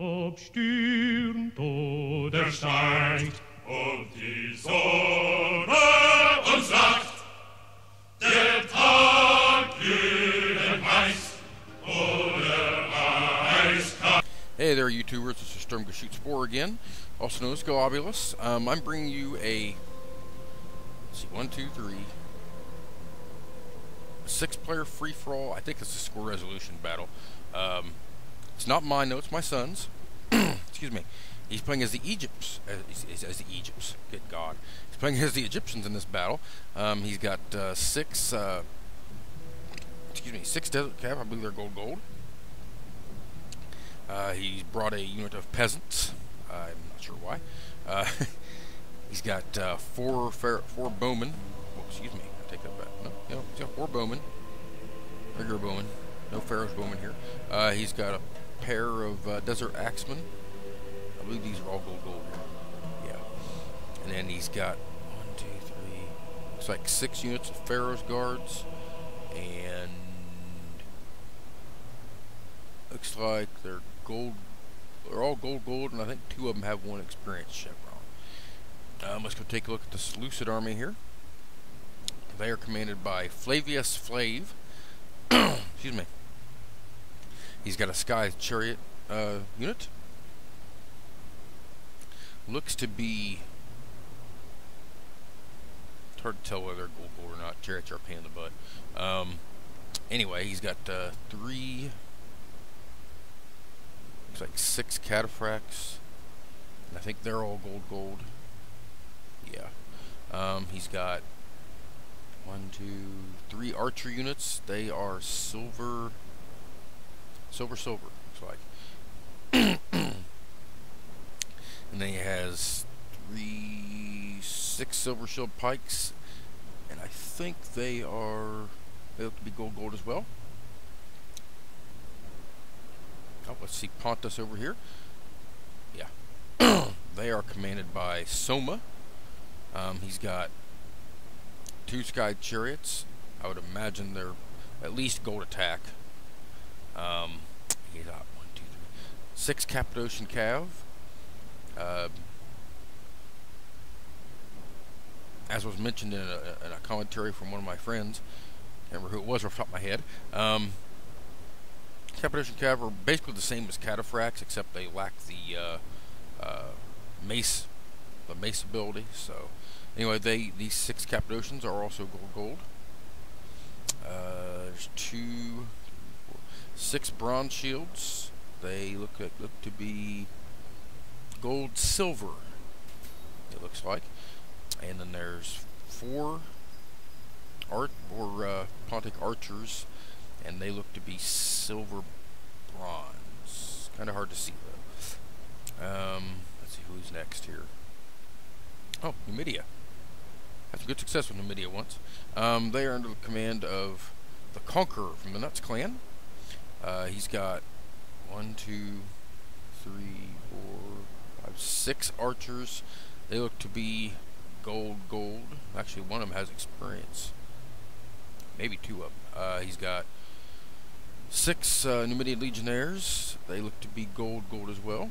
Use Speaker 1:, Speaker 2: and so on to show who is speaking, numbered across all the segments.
Speaker 1: Obstürmt oder steigt,
Speaker 2: und die Sonne uns sagt, der Tag glühend heiß oder eiskalt.
Speaker 3: Hey there, YouTubers. This is Sturmgeschützbohr again, also known as Globulus. I'm bringing you a, let's see, 1, 2, 3, 6-player free-for-all. I think it's a score resolution battle. It's not mine, no, it's my son's. Excuse me. He's playing as the Egypts. As the Egypts. Good God. He's playing as the Egyptians in this battle. He's got 6 desert cav. I believe they're gold. He's brought a unit of peasants. I'm not sure why. He's got 4 bowmen. Oh, excuse me. I take that back. No, he's got 4 bowmen. Regular bowmen. No Pharaoh's bowmen here. He's got a pair of desert axemen. I believe these are all gold here. Yeah. And then he's got 1, 2, 3. Looks like 6 units of Pharaoh's guards. And looks like they're gold. They're all gold, and I think 2 of them have 1 experience chevron. Let's go take a look at the Seleucid army here. They are commanded by Flavius Flav. Excuse me. He's got a Sky Chariot unit. Looks to be, it's hard to tell whether they're gold or not. Chariots are a pain in the butt. Anyway, he's got 3, looks like 6 cataphracts, and I think they're all gold. Yeah. He's got 1, 2, 3 archer units. They are silver, looks like. And then he has 6 silver shield pikes, and I think they look to be gold as well. Oh, let's see Pontus over here. Yeah. They are commanded by Soma. He's got 2 Sky Chariots. I would imagine they're at least gold attack. He's got 1, 2, 3, 6 Cappadocian Cav. As was mentioned in a commentary from one of my friends, I can't remember who it was off the top of my head. Cappadocian Cav are basically the same as cataphracts, except they lack the mace ability. So anyway, these 6 Cappadocians are also gold. There's 6 bronze shields. They look to be gold silver, it looks like. And then there's 4 Pontic archers, and they look to be silver bronze. Kind of hard to see though. Let's see who's next here. Oh, Numidia. Had some good success with Numidia once. They are under the command of the Conqueror from the Nuts clan. He's got 1, 2, 3, 4, 5, 6 archers. They look to be gold. Actually, one of them has experience. Maybe 2 of them. He's got 6 Numidian legionnaires. They look to be gold as well.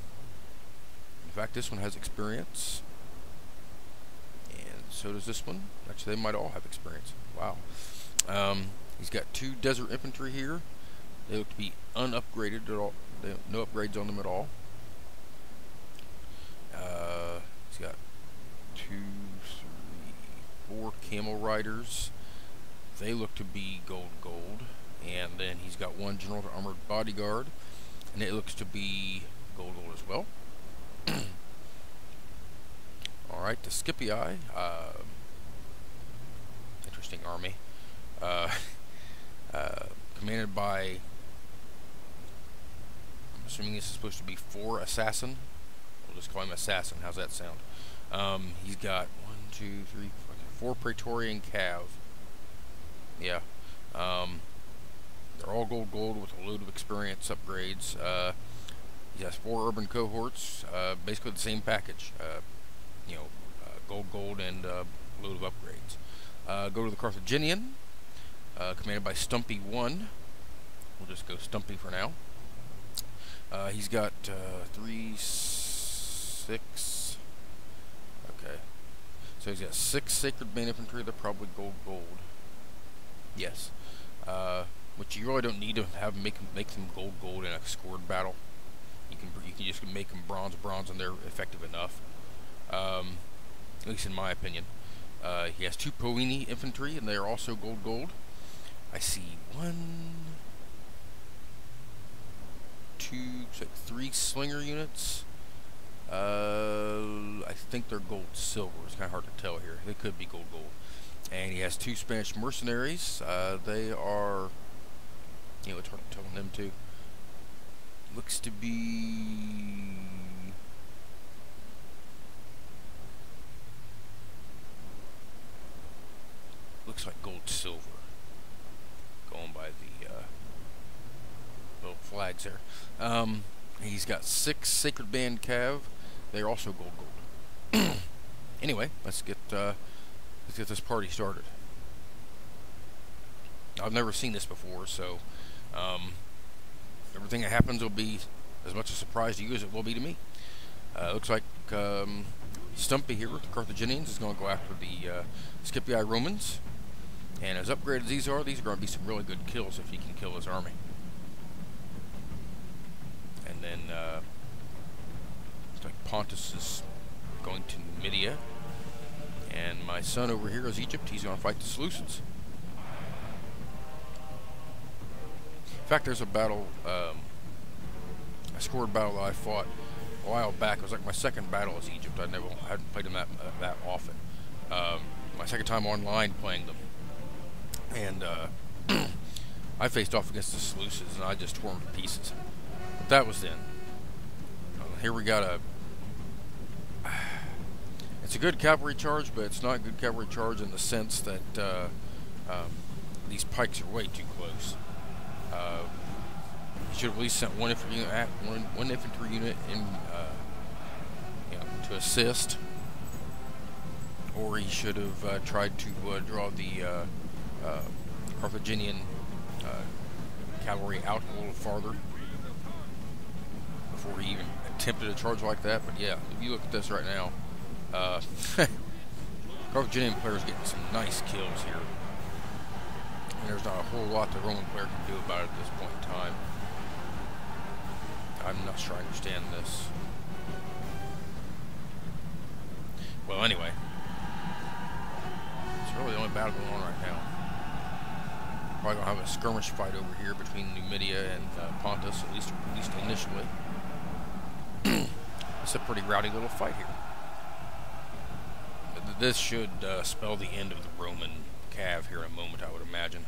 Speaker 3: In fact, this one has experience. And so does this one. Actually, they might all have experience. Wow. He's got 2 desert infantry here. They look to be unupgraded at all. No upgrades on them at all. He's got 2, 3, 4 camel riders. They look to be gold. And then he's got 1 general armored bodyguard, and it looks to be gold as well. Alright, the Scipii, interesting army. Commanded by, I'm assuming this is supposed to be 4 assassin. We'll just call him assassin. How's that sound? He's got 1, 2, 3, 4 Praetorian Cav. Yeah. They're all gold with a load of experience upgrades. He has 4 urban cohorts, basically the same package. Gold and load of upgrades. Go to the Carthaginian, commanded by Stumpy 1. We'll just go Stumpy for now. He's got 3, 6. Okay. So he's got 6 Sacred Band Infantry. They're probably gold. Yes. Which you really don't need to have make them gold in a scored battle. You can just make them bronze, and they're effective enough. At least in my opinion. He has 2 Powini infantry, and they are also gold. I see 1, 2, 3 slinger units. I think they're gold-silver. It's kind of hard to tell here. They could be gold. And he has 2 Spanish mercenaries. They are, it's hard to tell them too. Looks to be like gold-silver. Going by the little flags there. He's got 6 Sacred Band Cav. They're also gold. Anyway, let's get this party started. I've never seen this before, so everything that happens will be as much a surprise to you as it will be to me. Looks like Stumpy here with the Carthaginians is going to go after the Scipii Romans. And as upgraded as these are going to be some really good kills if he can kill his army. And then looks like Pontus is going to Numidia. And my son over here is Egypt. He's going to fight the Seleucids. In fact, there's a battle, a scored battle that I fought a while back. It was like my second battle as Egypt. I hadn't played them that often. My second time online playing them. And I faced off against the Seleucids, and I just tore them to pieces. But that was then. Here we got it's a good cavalry charge, but it's not a good cavalry charge in the sense that these pikes are way too close. You should have at least sent one infantry unit in, to assist, or he should have tried to draw the Carthaginian cavalry out a little farther before he even attempted a charge like that. But yeah, if you look at this right now, Carthaginian players getting some nice kills here. And there's not a whole lot the Roman player can do about it at this point in time. I'm not sure I understand this. Well, anyway, it's really the only battle going on right now. Probably gonna have a skirmish fight over here between Numidia and Pontus, at least initially. It's a pretty rowdy little fight here. This should spell the end of the Roman cav here in a moment, I would imagine.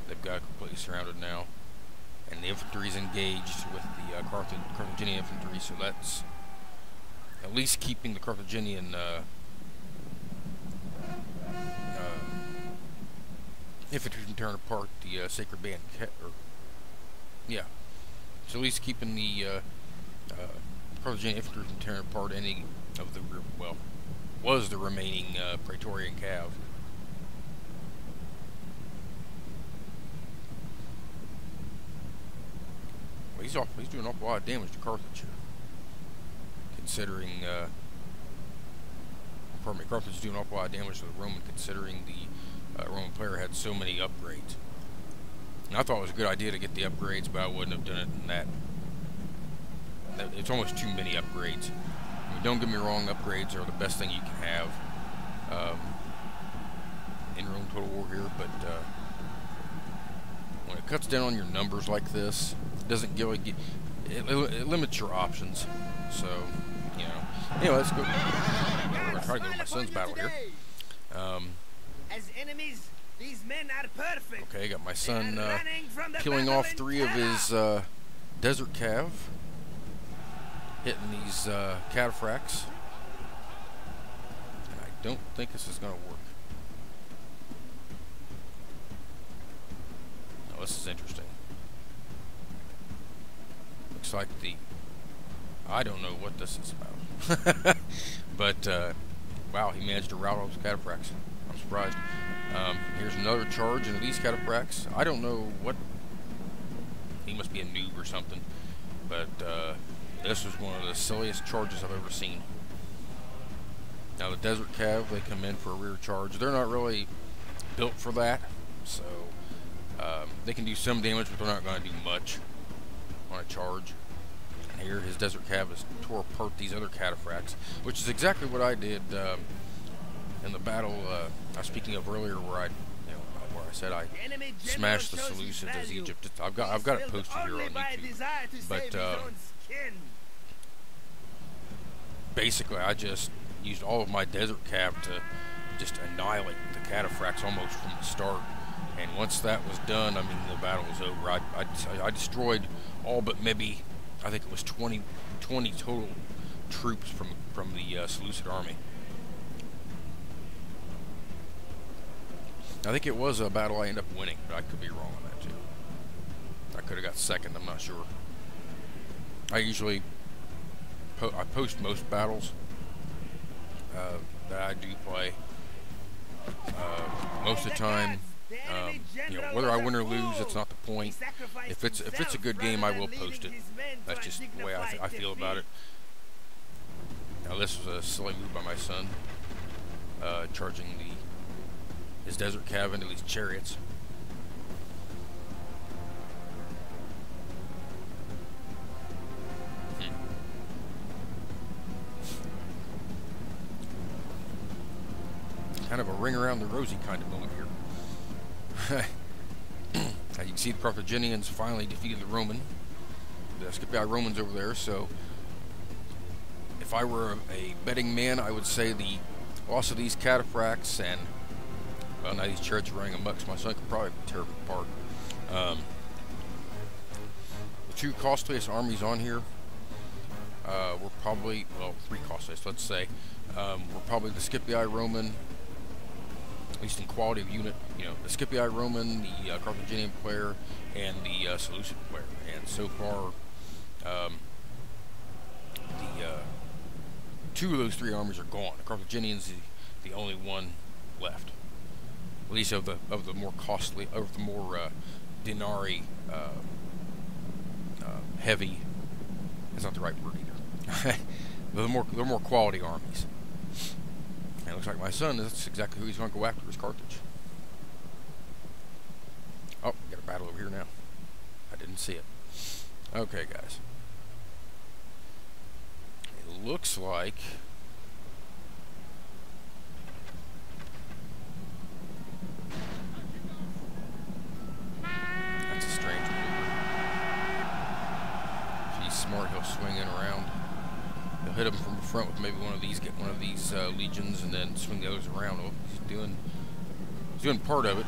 Speaker 3: They've got it completely surrounded now, and the infantry's engaged with the Carthaginian infantry, so that's at least keeping the Carthaginian infantry from tearing apart the Sacred Band. So at least keeping the Carthaginian infantry from tearing apart any of the was the remaining Praetorian cav. Well, he's doing an awful lot of damage to Carthage here, considering. Carthage is doing an awful lot of damage to the Roman, considering the Roman player had so many upgrades. And I thought it was a good idea to get the upgrades, but I wouldn't have done it in that. It's almost too many upgrades. I mean, don't get me wrong, upgrades are the best thing you can have in Rome Total War here, but when it cuts down on your numbers like this, it doesn't really get. It limits your options. So, anyway, let's go. We're gonna try to go to my son's battle here.
Speaker 4: As enemies, these men are perfect.
Speaker 3: Okay, got my son killing off 3 of his desert cav, hitting these cataphracts, and I don't think this is going to work. Oh, this is interesting. Looks like I don't know what this is about. But, wow, he managed to rout all those cataphracts. I'm surprised. Here's another charge into these cataphracts. I don't know what. He must be a noob or something. But this was one of the silliest charges I've ever seen. Now the Desert Cav, they come in for a rear charge. They're not really built for that, so they can do some damage, but they're not going to do much on a charge. And here, his Desert Cav has tore apart these other cataphracts, which is exactly what I did in the battle I was speaking of earlier, where I said I smashed the Seleucids as Egypt. I've got it posted here on YouTube. But basically, I just used all of my Desert Cav to just annihilate the cataphracts almost from the start. And once that was done, I mean, the battle was over. I destroyed all but maybe, I think it was 20 total troops from the Seleucid army. I think it was a battle I ended up winning, but I could be wrong on that too. I could have got second, I'm not sure. I usually I post most battles that I do play. Most of the time, you know, whether I win or lose, that's not the point. If it's a good game, I will post it. That's just the way I feel about it. Now this was a silly move by my son, charging his Desert Cav into these chariots. Kind of a ring around the rosy kind of moment here. As you can see, the Carthaginians finally defeated the Scipii Romans over there. So, if I were a betting man, I would say the loss of these cataphracts and, well, now these chariots are running amok, so my son could probably tear them apart. The two costliest armies on here were probably, well, three costliest, let's say, were probably the Scipii Roman, at least in quality of unit, you know, the Scipii Roman, the Carthaginian player, and the Seleucid player. And so far, two of those three armies are gone. The Carthaginians the only one left, at least of the more costly, of the more denarii heavy. That's not the right word either. They're more quality armies. And it looks like my son, that's exactly who he's going to go after, is Carthage. Oh, we got a battle over here now. I didn't see it. Okay, guys. It looks like that's a strange maneuver. If he's smart, he'll swing in around. He'll hit him from the front with maybe one of these, get one of these legions, and then swing the others around. Well, he's doing part of it.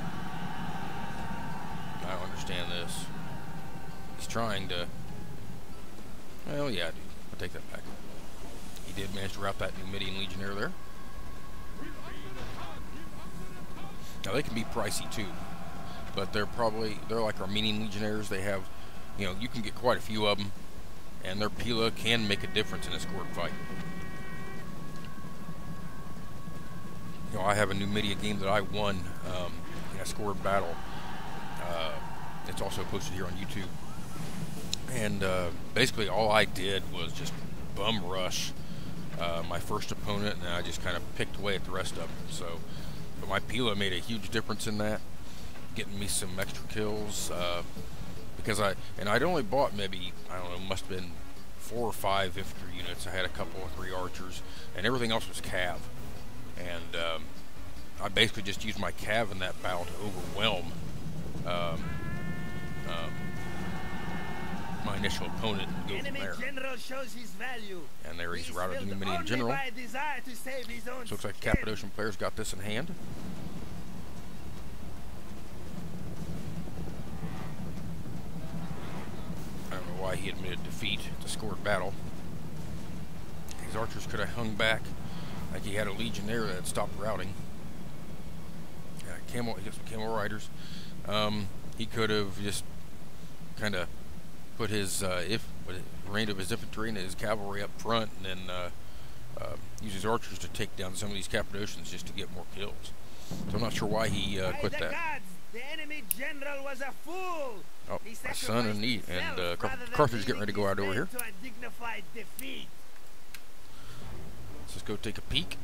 Speaker 3: I don't understand this. He's trying to. Well, yeah, dude. I'll take that back. He did manage to rout that Numidian legionnaire there. Now they can be pricey too, but they're like Armenian legionnaires. They have, you know, you can get quite a few of them. And their Pila can make a difference in a scored fight. You know, I have a Numidia game that I won in a scored battle. It's also posted here on YouTube. And basically all I did was just bum rush my first opponent, and I just kind of picked away at the rest of them. So, but my Pila made a huge difference in that, getting me some extra kills. Because I'd only bought maybe, I don't know, must have been 4 or 5 infantry units. I had a couple or 3 archers, and everything else was cav. And I basically just used my cav in that battle to overwhelm my initial opponent and go from there. And there he's routed the Numidian general. So looks like Cappadocian players got this in hand. Why he admitted defeat to scored battle. His archers could have hung back, like he had a legionnaire that had stopped routing. Yeah, he got some camel riders. He could have just kind of put his range of his infantry and his cavalry up front, and then use his archers to take down some of these Cappadocians just to get more kills. So I'm not sure why he quit that.
Speaker 4: The enemy general was a fool.
Speaker 3: Oh,
Speaker 4: He
Speaker 3: my son and
Speaker 4: sacrificed
Speaker 3: Carthage getting ready to go out over here.
Speaker 4: to a dignified defeat.
Speaker 3: Let's just go take a peek.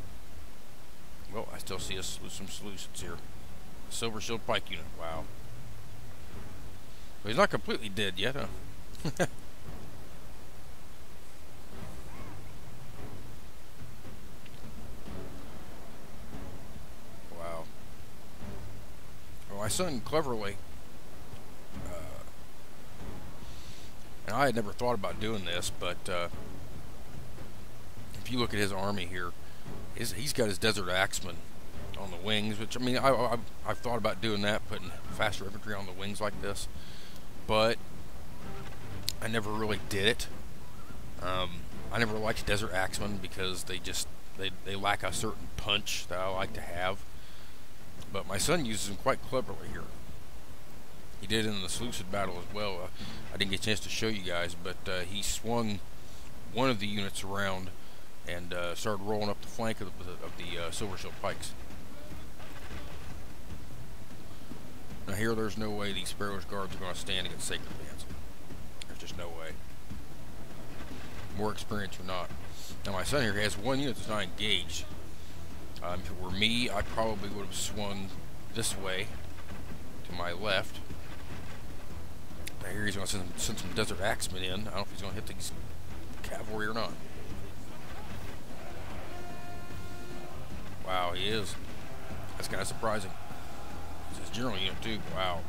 Speaker 3: Well, I still see some solutions here. Silver Shield Pike unit. Wow. Well, he's not completely dead yet, huh? Wow. Well, my son cleverly, and I had never thought about doing this, but if you look at his army here, he's got his Desert Axeman on the wings, which, I mean, I've thought about doing that, putting faster infantry on the wings like this, but I never really did it. I never liked Desert Axemen because they lack a certain punch that I like to have. But my son uses them quite cleverly here. He did in the Seleucid battle as well. I didn't get a chance to show you guys, but he swung one of the units around and started rolling up the flank of the Silver Shield Pikes. Now here, there's no way these Sparrows Guards are going to stand against Sacred Bands. There's just no way. More experience or not. Now my son here has one unit that's not engaged. If it were me, I probably would have swung this way to my left. Now here he's going to send some Desert Axemen in. I don't know if he's going to hit these cavalry or not. Wow, he is. That's kind of surprising. It's his general unit too. Wow.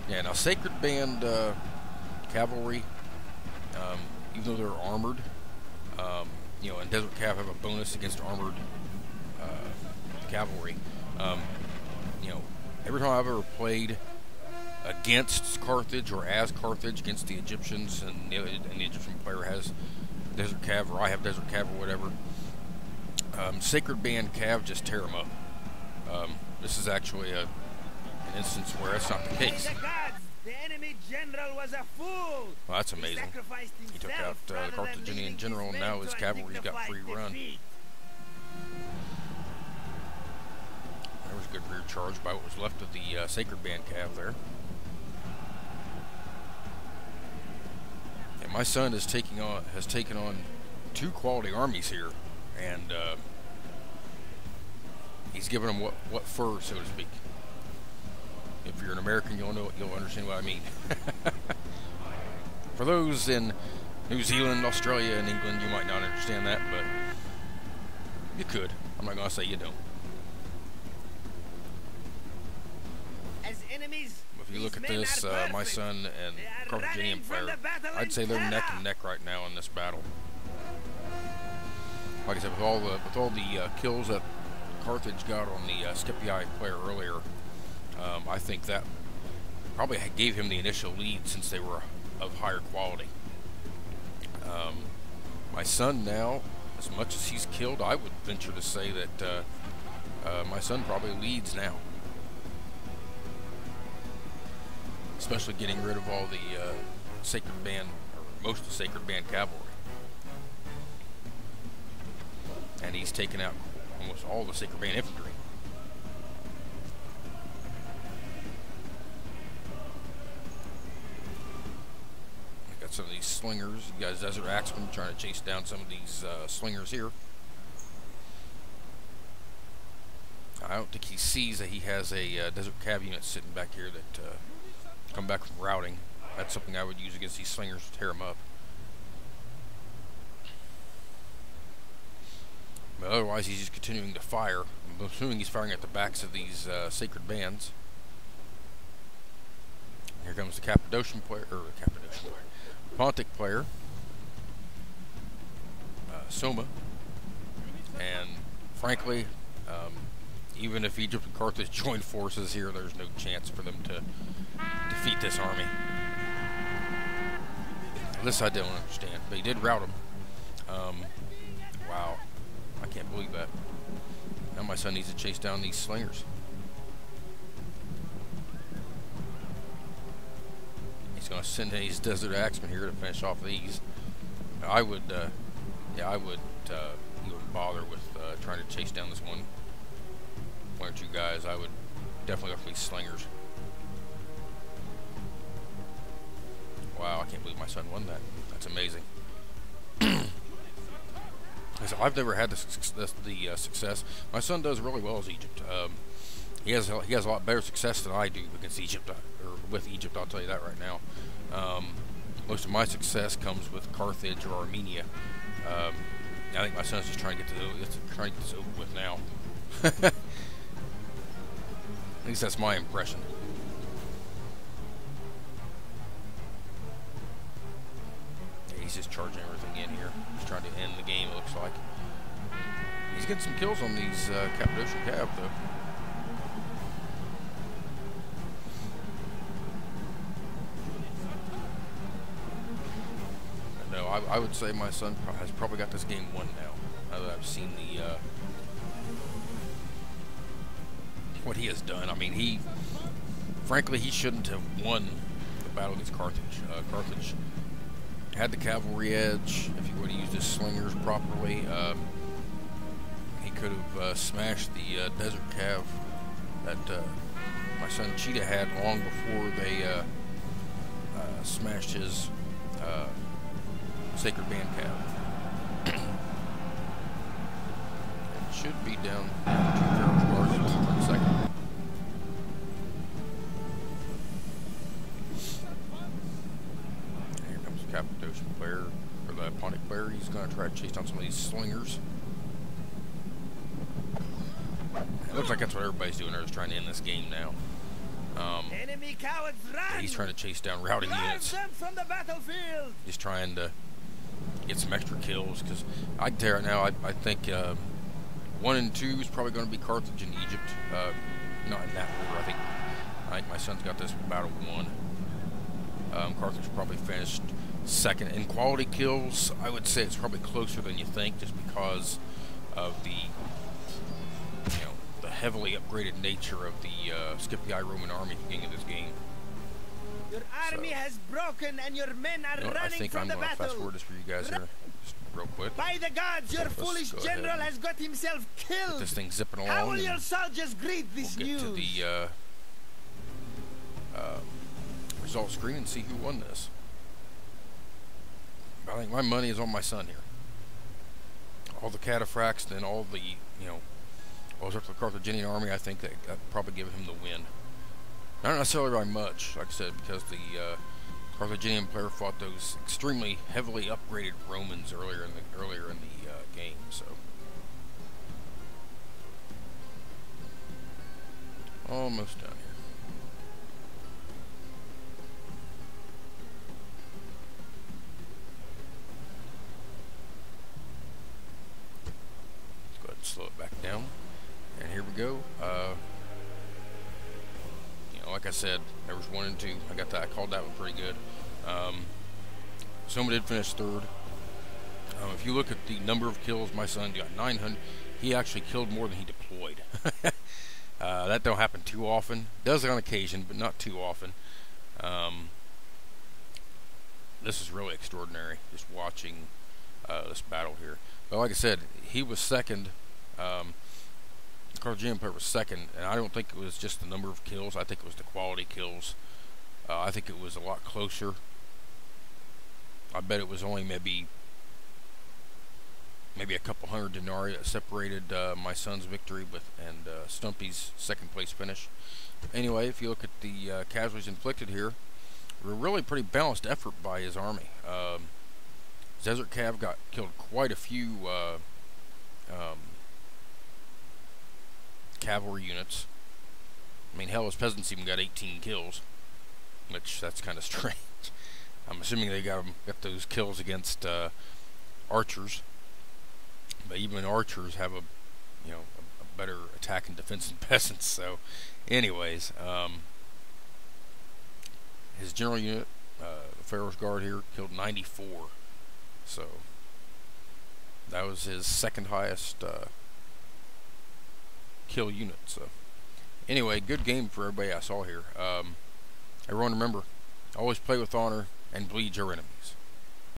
Speaker 3: Yeah, now Sacred Band cavalry, even though they're armored, you know, and Desert Cav have a bonus against armored cavalry. You know, every time I've ever played against Carthage or as Carthage against the Egyptians, and the Egyptian player has Desert Cav, or I have Desert Cav, or whatever, Sacred Band Cav just tear them up. This is actually an instance where that's not the case.
Speaker 4: The enemy general was a fool.
Speaker 3: Well, that's amazing. He took out the Carthaginian general, and now his cavalry's got free run. There was a good rear charge by what was left of the Sacred Band Cav there. And my son has taken on 2 quality armies here, and he's given them what fur, so to speak. If you're an American, you'll understand what I mean. For those in New Zealand, Australia, and England, you might not understand that, but you could. I'm not going to say you don't.
Speaker 4: As enemies,
Speaker 3: if you look at this, my son and Carthaginian player, I'd say they're neck and neck right now in this battle. Like I said, with all the kills that Carthage got on the Scipii player earlier, I think that probably gave him the initial lead since they were of higher quality. My son now, as much as he's killed, I would venture to say that my son probably leads now. Especially getting rid of all the Sacred Band, or most of the Sacred Band cavalry. And he's taken out almost all the Sacred Band infantry. Some of these slingers. You got Desert Axeman trying to chase down some of these slingers here. I don't think he sees that he has a Desert Cav unit sitting back here that come back from routing. That's something I would use against these slingers to tear them up. But otherwise, he's just continuing to fire. I'm assuming he's firing at the backs of these Sacred Bands. Here comes the Cappadocian player, Pontic player, Soma, and frankly, even if Egypt and Carthage join forces here, there's no chance for them to defeat this army. This I don't understand, but he did rout him. Wow, I can't believe that. Now my son needs to chase down these slingers. He's going to send his Desert Axemen here to finish off these. I would, yeah, I would even bother with trying to chase down this one. one or two guys, I would definitely go for these slingers. Wow, I can't believe my son won that. That's amazing. So I've never had the success. My son does really well as Egypt. He has a lot better success than I do against Egypt, or with Egypt. I'll tell you that right now. Most of my success comes with Carthage or Armenia. I think my son's just trying to get this over with now. At least that's my impression. Yeah, he's just charging everything in here. He's trying to end the game, it looks like. He's getting some kills on these Cappadocian Cav, though. I would say my son has probably got this game won now that I've seen the what he has done. I mean, frankly, he shouldn't have won the battle against Carthage. Carthage had the cavalry edge. If he would have used his slingers properly, he could have smashed the desert cav that my son Cheetah had long before they smashed his Sacred Band Cav. It should be down 2 barrel bars in a second. Here comes the Cappadocian player, or the Pontic player. He's going to try to chase down some of these slingers. It looks like that's what everybody's doing. They're just trying to end this game now.
Speaker 4: Enemy cowards, run!
Speaker 3: He's trying to chase down routing units.
Speaker 4: Drive them from the battlefield!
Speaker 3: He's trying to get some extra kills, because I can tell you right now, I think 1 and 2 is probably going to be Carthage and Egypt. Not in that order. I think my son's got this battle 1. Carthage probably finished second in quality kills. I would say it's probably closer than you think, just because of the heavily upgraded nature of the Scipii Roman army at the beginning of this game.
Speaker 4: Your army has broken and your men are running from the battle.
Speaker 3: I think I'm going to fast forward this for you guys here, just real quick.
Speaker 4: By the gods, your foolish general has got himself killed.
Speaker 3: Get this thing zipping along.
Speaker 4: How will your soldiers greet this news?
Speaker 3: We'll get to the result screen and see who won this. I think my money is on my son here. All the cataphracts and all the, all up to the Carthaginian army, I think that probably give him the win. Not necessarily by much, like I said, because the Carthaginian player fought those extremely heavily upgraded Romans earlier in the game. So almost done here. Let's go ahead and slow it back down. And here we go. Like I said, there was 1 and 2. I called that one pretty good. Soma did finish third. If you look at the number of kills, my son got 900. He actually killed more than he deployed. That don't happen too often. Does on occasion, but not too often. This is really extraordinary, just watching this battle here. But like I said, he was second. Carthaginian player was second, and I don't think it was just the number of kills. I think it was the quality kills. I think it was a lot closer. I bet it was only maybe a couple hundred denarii that separated my son's victory and Stumpy's second place finish. Anyway, if you look at the casualties inflicted here, a really pretty balanced effort by his army. Desert Cav killed quite a few cavalry units. I mean, hell, his peasants even got 18 kills, which that's kind of strange. I'm assuming they got those kills against archers, but even archers have a better attack and defense than peasants. So, anyways, his general unit, the Pharaoh's Guard here, killed 94. So that was his second highest kill unit. So anyway, good game for everybody I saw here. Everyone remember, always play with honor and bleed your enemies.